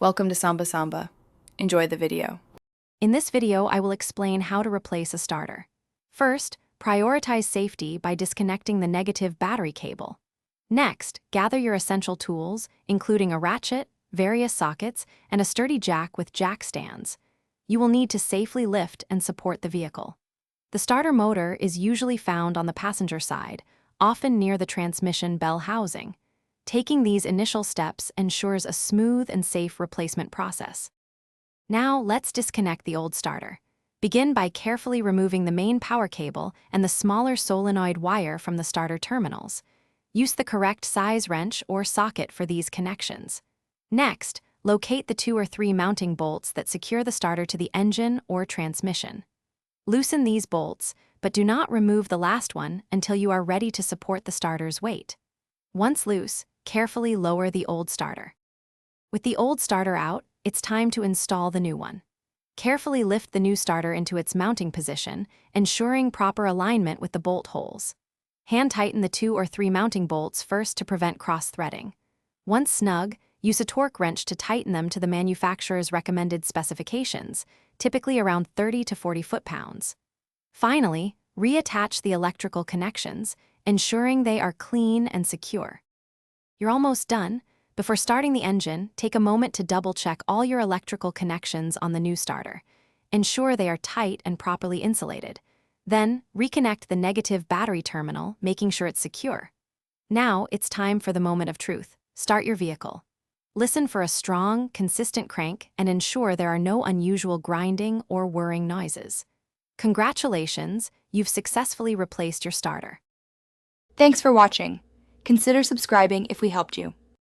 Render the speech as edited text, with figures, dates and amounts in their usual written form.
Welcome to Samba Samba. Enjoy the video. In this video, I will explain how to replace a starter. First, prioritize safety by disconnecting the negative battery cable. Next, gather your essential tools, including a ratchet, various sockets, and a sturdy jack with jack stands. You will need to safely lift and support the vehicle. The starter motor is usually found on the passenger side, often near the transmission bell housing. Taking these initial steps ensures a smooth and safe replacement process. Now, let's disconnect the old starter. Begin by carefully removing the main power cable and the smaller solenoid wire from the starter terminals. Use the correct size wrench or socket for these connections. Next, locate the 2 or 3 mounting bolts that secure the starter to the engine or transmission. Loosen these bolts, but do not remove the last one until you are ready to support the starter's weight. Once loose, carefully lower the old starter. With the old starter out, it's time to install the new one. Carefully lift the new starter into its mounting position, ensuring proper alignment with the bolt holes. Hand tighten the 2 or 3 mounting bolts first to prevent cross-threading. Once snug, use a torque wrench to tighten them to the manufacturer's recommended specifications, typically around 30 to 40 foot-pounds. Finally, reattach the electrical connections, ensuring they are clean and secure. You're almost done. Before starting the engine, take a moment to double-check all your electrical connections on the new starter. Ensure they are tight and properly insulated. Then, reconnect the negative battery terminal, making sure it's secure. Now, it's time for the moment of truth. Start your vehicle. Listen for a strong, consistent crank and ensure there are no unusual grinding or whirring noises. Congratulations, you've successfully replaced your starter. Thanks for watching. Consider subscribing if we helped you.